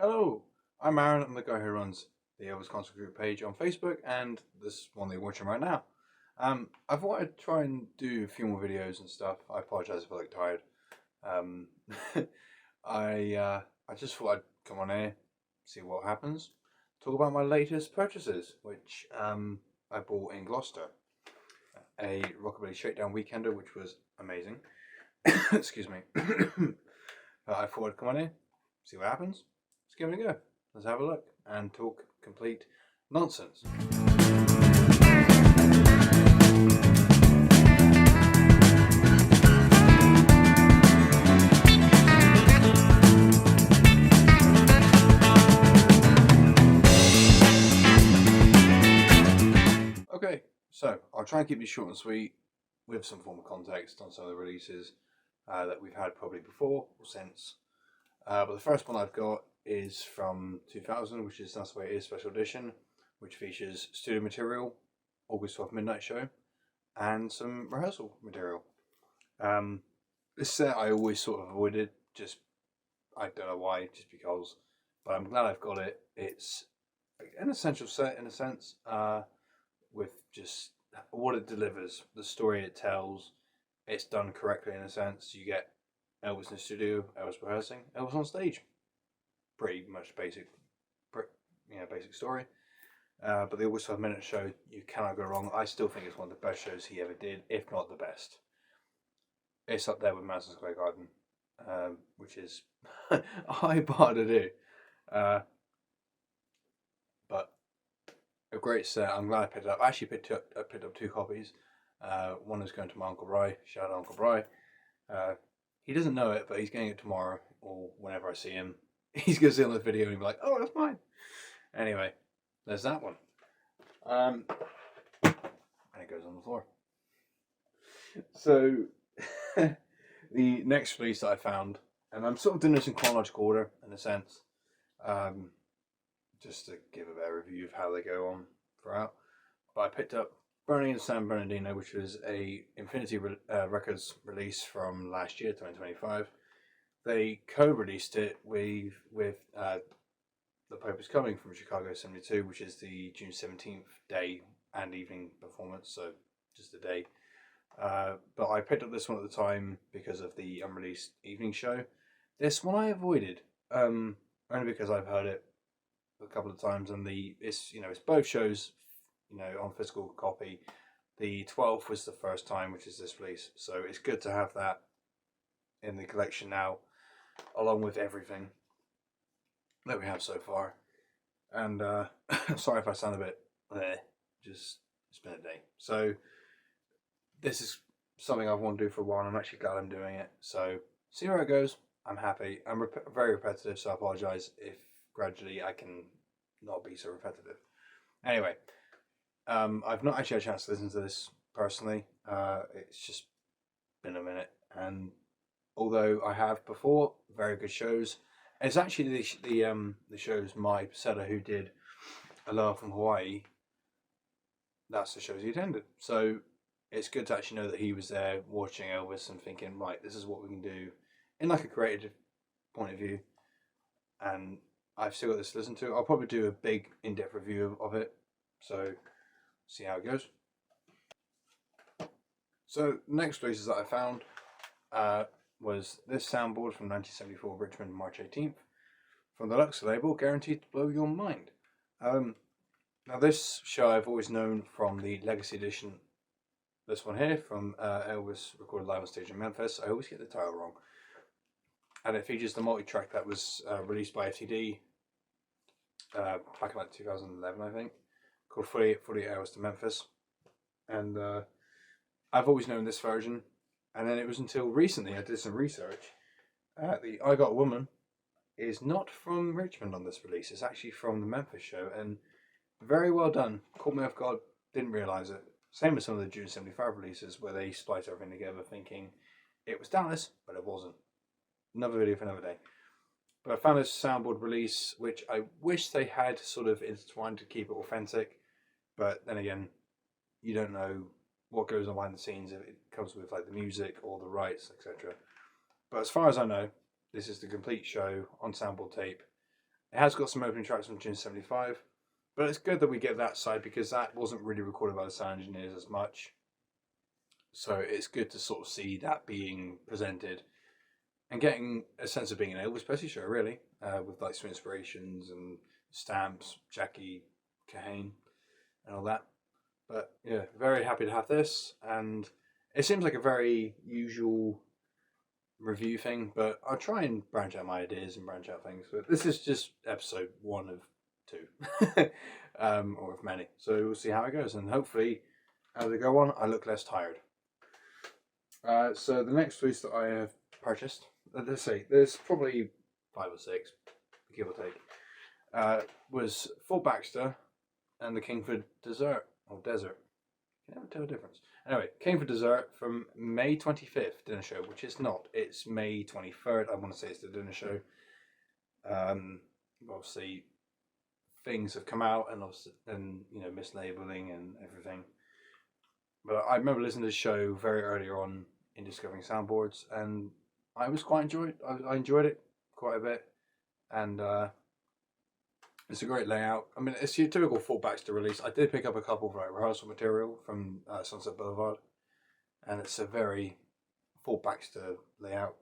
Hello, I'm Aaron. I'm the guy who runs the Elvis Concert Group page on Facebook and this one that you're watching right now. I thought I'd try and do a few more videos and stuff. I apologise if I look tired. Um, I just thought I'd come on here, see what happens, talk about my latest purchases, which I bought in Gloucester. A Rockabilly Shakedown Weekender, which was amazing. Excuse me. I thought I'd come on here, see what happens. Let's give it a go. Let's have a look and talk complete nonsense. Okay, so I'll try and keep these short and sweet with some form of context on some of the releases that we've had probably before or since. But the first one I've got is from 2000, which is That's the Way It Is Special Edition, which features studio material, August 12th Midnight Show, and some rehearsal material. This set I always sort of avoided, just I don't know why, just because, but I'm glad I've got it. It's an essential set in a sense, with just what it delivers, the story it tells. It's done correctly in a sense. You get Elvis in the studio, Elvis rehearsing, Elvis on stage. Pretty much basic story. But the August 12-minute show, you cannot go wrong. I still think it's one of the best shows he ever did, if not the best. It's up there with Madison Square Garden, which is a high bar to do. But a great set. I'm glad I picked it up. I actually picked up two copies. One is going to my Uncle Bry. Shout out Uncle Bry. He doesn't know it, but he's getting it tomorrow or whenever I see him. He's going to see on the video and be like, "Oh, that's mine." Anyway, there's that one. And it goes on the floor. So, the next release that I found, and I'm sort of doing this in chronological order in a sense, just to give a better review of how they go on throughout. But I picked up Burning in San Bernardino, which was a Infinity Records release from last year, 2025. They co-released it with The Pope Is Coming from Chicago 72, which is the June 17th day and evening performance, so just a day. But I picked up this one at the time because of the unreleased evening show. This one I avoided, only because I've heard it a couple of times, and it's both shows, on physical copy. The 12th was the first time, which is this release, so it's good to have that in the collection now, along with everything that we have so far. And sorry if I sound a bit just it's been a day. So this is something I've wanted to do for a while, and I'm actually glad I'm doing it. So see where it goes. I'm happy. I'm very repetitive, so I apologise if gradually I can not be so repetitive. Anyway, I've not actually had a chance to listen to this personally. It's just been a minute, and although I have before, very good shows. It's actually the shows my seller who did Aloha from Hawaii. That's the shows he attended. So it's good to actually know that he was there watching Elvis and thinking, right, this is what we can do in like a creative point of view. And I've still got this to listen to. I'll probably do a big in-depth review of it. So see how it goes. So next releases that I found was this soundboard from 1974 Richmond, March 18th, from the Luxor label, Guaranteed to Blow Your Mind. Now this show I've always known from the Legacy Edition, this one here, from Elvis recorded live on stage in Memphis. I always get the title wrong. And it features the multi-track that was released by FTD back in like 2011, I think, called 48 Hours to Memphis. And I've always known this version. And then it was until recently I did some research. The I Got a Woman is not from Richmond on this release. It's actually from the Memphis show. And very well done. Caught me off guard. Didn't realise it. Same as some of the June 75 releases where they splice everything together thinking it was Dallas, but it wasn't. Another video for another day. But I found this soundboard release, which I wish they had sort of intertwined to keep it authentic. But then again, you don't know what goes on behind the scenes if it comes with like the music or the rights, etc. But as far as I know, this is the complete show on soundboard tape, It has got some opening tracks from June 75, but it's good that we get that side because that wasn't really recorded by the sound engineers as much. So it's good to sort of see that being presented and getting a sense of being an Elvis Presley show, really, with like some inspirations and stamps, Jackie Kahane, and all that. But yeah, very happy to have this, and it seems like a very usual review thing, but I'll try and branch out my ideas and branch out things. But this is just episode 1 of 2, or of many. So we'll see how it goes, and hopefully, as we go on, I look less tired. So the next release that I have purchased, let's say there's probably 5 or 6, give or take, was Fort Baxter and the Kingford Desert, or Desert. You can never tell the difference. Anyway, Kingford Desert from May 25th dinner show, which is not. It's May 23rd. I want to say it's the dinner show. Obviously, things have come out and mislabeling and everything. But I remember listening to the show very early on in discovering soundboards, and I was quite enjoyed. I enjoyed it quite a bit, and it's a great layout. I mean, it's your typical Fort Baxter release. I did pick up a couple of like rehearsal material from Sunset Boulevard, and it's a very Fort Baxter layout.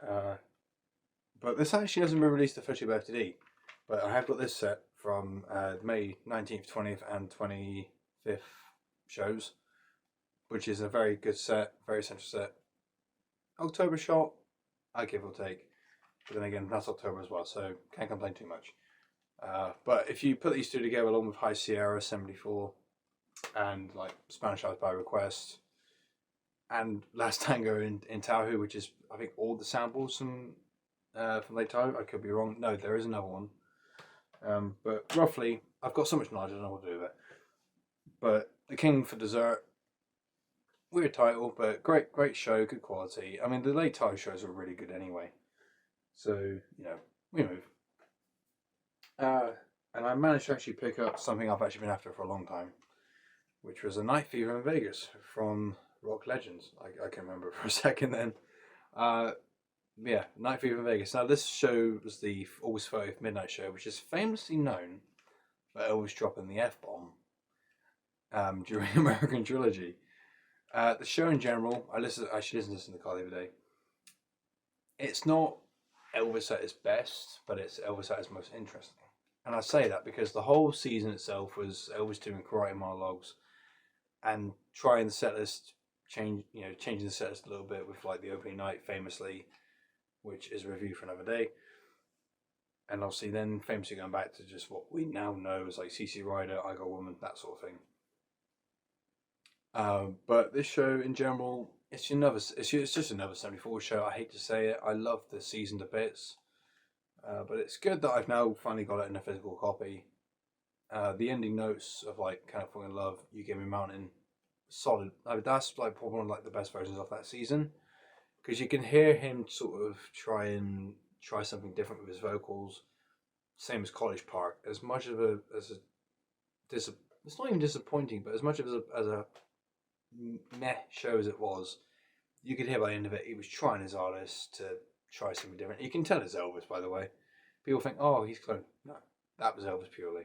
But this actually hasn't been released officially by FTD. But I have got this set from May 19th, 20th, and 25th shows, which is a very good set, very essential set. October shot, I give or take. But then again, that's October as well, so can't complain too much. But if you put these two together along with High Sierra 74 and like Spanish House by Request and Last Tango in Tahoe, which is I think all the samples from Lake Tahoe, I could be wrong. No, there is another one. But roughly, I've got so much knowledge, I don't know what to do with it. But The Kingford Desert, weird title, but great show, good quality. I mean, the Lake Tahoe shows are really good anyway. So, we move. And I managed to actually pick up something I've actually been after for a long time, which was a Night Fever in Vegas from Rock Legends. I can remember for a second then. Night Fever in Vegas. Now, this show was the August 30th Midnight Show, which is famously known for always dropping the F-bomb during American Trilogy. The show in general, I actually listened to this in the car the other day. It's not Elvis at his best, but it's Elvis at his most interesting. And I say that because the whole season itself was Elvis doing karate monologues and trying the set list, changing the set list a little bit with like the opening night famously, which is a review for another day. And obviously then famously going back to just what we now know as like CC Rider, I Got a Woman, that sort of thing. But this show in general, it's just another 74 show. I hate to say it. I love the season to bits. But it's good that I've now finally got it in a physical copy. The ending notes of like Kind of Falling in Love, You Give Me Mountain, solid. That's like probably one of like the best versions of that season, because you can hear him sort of try something different with his vocals. Same as College Park. As much of it's not even disappointing, but as much as a meh show as it was, you could hear by the end of it he was trying his hardest to try something different. You can tell it's Elvis, by the way. People think, oh, he's clone. No, that was Elvis purely.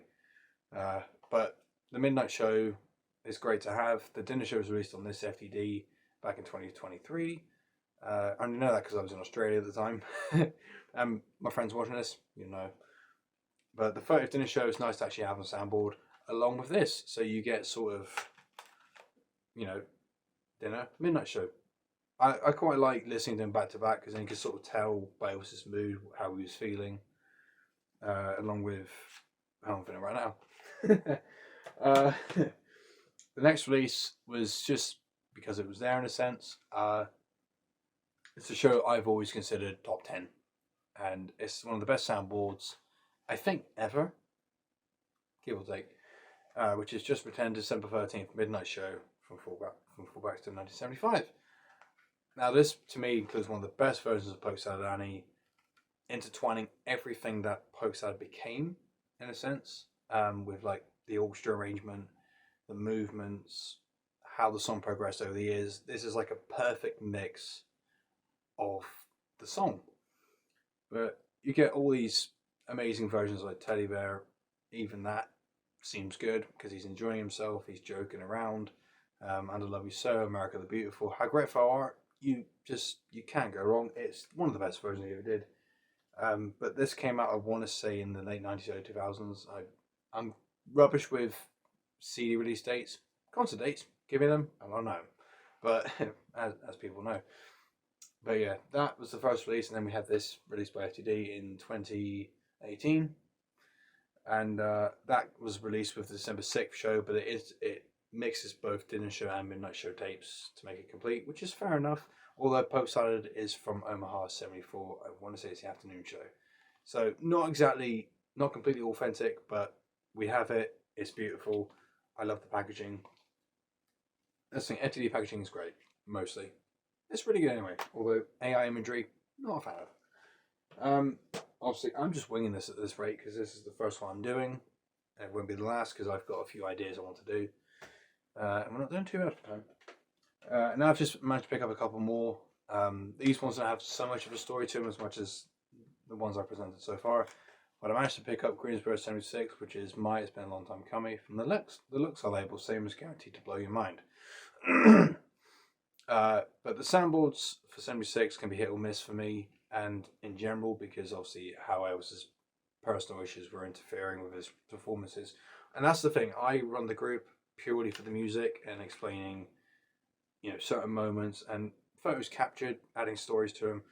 But the Midnight Show is great to have. The dinner show was released on this FTD back in 2023. I only know that because I was in Australia at the time. My friend's watching this, But the 30th dinner show is nice to actually have on soundboard along with this. So you get sort of, dinner, midnight show. I quite like listening to them back to back because then you can sort of tell by Elvis's mood how he was feeling, along with how I'm feeling right now. The next release was just because it was there in a sense. It's a show I've always considered top 10, and it's one of the best soundboards I think ever, give or take, which is Just Pretend December 13th Midnight Show from Full Baxter 1975. Now this to me includes one of the best versions of Polk Salad Annie, intertwining everything that Polk Salad became in a sense, with like the orchestra arrangement, the movements, how the song progressed over the years. This is like a perfect mix of the song, but you get all these amazing versions like Teddy Bear, even that seems good because he's enjoying himself, he's joking around. And I Love You So, America the Beautiful, How Great for Art, you can't go wrong. It's one of the best versions he ever did. But this came out, I want to say, in the late 90s, early 2000s. I'm rubbish with CD release dates. Concert dates, give me them, and I'll know. But as people know. But yeah, that was the first release, and then we had this released by FTD in 2018. And that was released with the December 6th show, but it mixes both dinner show and midnight show tapes to make it complete, which is fair enough. Although Pope Salad is from Omaha 74, I want to say it's the afternoon show. So not completely authentic, but we have it. It's beautiful. I love the packaging. This thing, FTD packaging is great, mostly. It's really good anyway, although AI imagery, not a fan of. Obviously, I'm just winging this at this rate because this is the first one I'm doing. And it won't be the last because I've got a few ideas I want to do. And we're not doing too much time. And I've just managed to pick up a couple more. These ones don't have so much of a story to them as much as the ones I've presented so far. But I managed to pick up Greensboro 76, which is it's been a long time coming, from the Lux. The Lux are label, same as Guaranteed to Blow Your Mind. But the soundboards for 76 can be hit or miss for me, and in general, because obviously how Elvis's personal issues were interfering with his performances. And that's the thing, I run the group purely for the music and explaining, certain moments and photos captured, adding stories to them.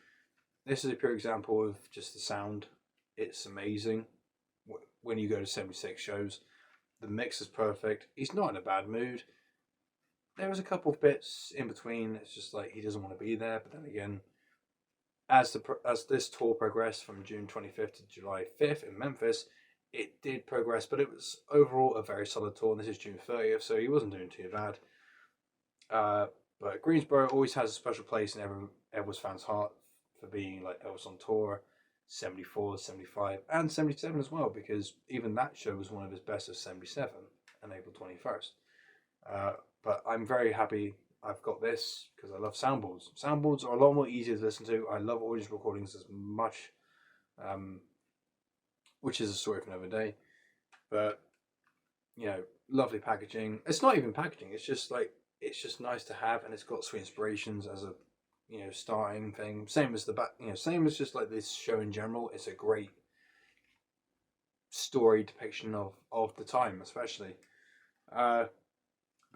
This is a pure example of just the sound. It's amazing. When you go to 76 shows, the mix is perfect. He's not in a bad mood. There was a couple of bits in between. It's just like he doesn't want to be there. But then again, as this tour progressed from June 25th to July 5th in Memphis, it did progress. But it was overall a very solid tour. And this is June 30th, so he wasn't doing too bad. But Greensboro always has a special place in everyone's fans' heart for being like Elvis on tour. 74, 75, and 77 as well, because even that show was one of his best of 77 on April 21st. But I'm very happy I've got this because I love soundboards. Soundboards are a lot more easier to listen to. I love audio recordings as much, which is a story for another day. But, lovely packaging. It's not even packaging. It's just nice to have, and it's got sweet inspirations as a starting thing. Same as the back, same as just like this show in general. It's a great story depiction of the time, especially. But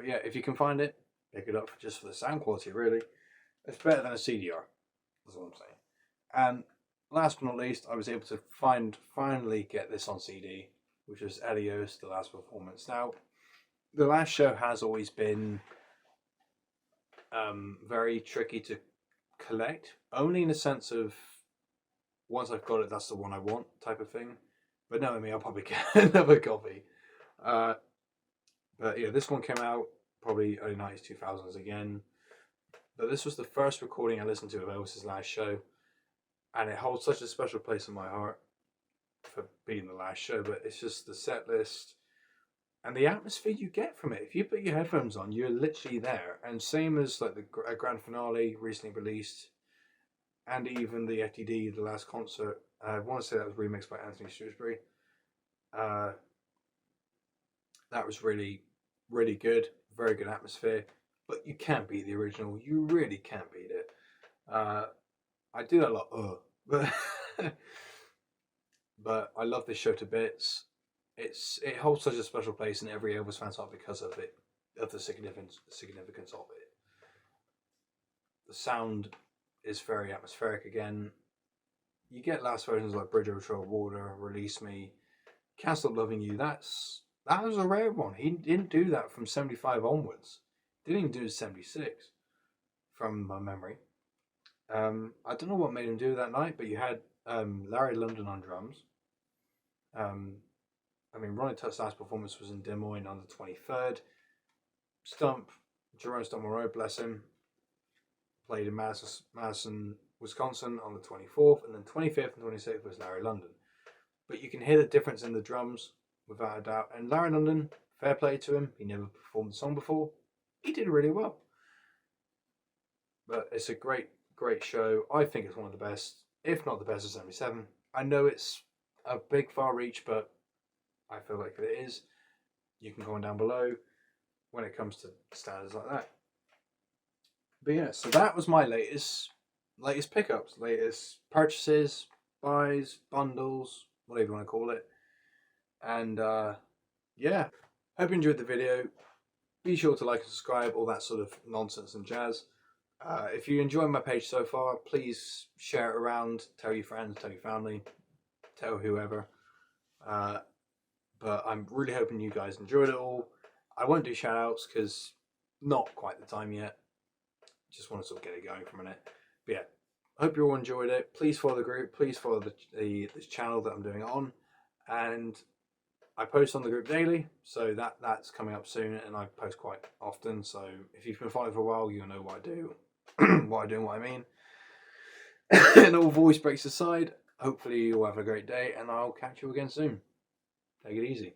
yeah, if you can find it, pick it up just for the sound quality, really. It's better than a CDR, that's all I'm saying. And last but not least, I was able to finally get this on CD, which was Elios, The Last Performance. Now, the last show has always been very tricky to collect, only in the sense of once I've got it, that's the one I want type of thing. But no, I'll probably get another copy. But yeah, this one came out probably early 90s, 2000s again. But this was the first recording I listened to of Elvis's last show, and it holds such a special place in my heart for being the last show. But it's just the set list and the atmosphere you get from it. If you put your headphones on, you're literally there. And same as like the grand finale recently released, and even the FTD, The Last Concert. I want to say that was remixed by Anthony Shrewsbury. That was really, really good. Very good atmosphere. But you can't beat the original. You really can't beat it. I do that a lot. But but I love this show to bits. It holds such a special place in every Elvis fan's heart because of it, of the significance of it. The sound is very atmospheric again. You get last versions like Bridge Over Troubled Water, Release Me, Can't Stop Loving You. That was a rare one. He didn't do that from 75 onwards. Didn't even do 76, from my memory. I don't know what made him do that night, but you had Larry London on drums. Ronnie Tutt's last performance was in Des Moines on the 23rd. Jerome Stump Monroe, bless him, played in Madison, Wisconsin on the 24th, and then 25th and 26th was Larry London. But you can hear the difference in the drums, without a doubt. And Larry London, fair play to him, he never performed the song before. He did really well. But it's a great, great show. I think it's one of the best, if not the best of 77. I know it's a big far reach, but I feel like it is. You can comment down below when it comes to standards like that. But yeah, so that was my latest pickups, latest purchases, buys, bundles, whatever you want to call it. And yeah, hope you enjoyed the video. Be sure to like and subscribe, all that sort of nonsense and jazz. If you enjoyed my page so far, please share it around, tell your friends, tell your family, tell whoever. But I'm really hoping you guys enjoyed it all. I won't do shout outs because not quite the time yet. Just want to sort of get it going for a minute. But yeah, hope you all enjoyed it. Please follow the group. Please follow this channel that I'm doing it on. And I post on the group daily, so that's coming up soon, and I post quite often. So if you've been following for a while, you'll know what I do, what I do and what I mean. And all voice breaks aside, hopefully you'll have a great day, and I'll catch you again soon. Take it easy.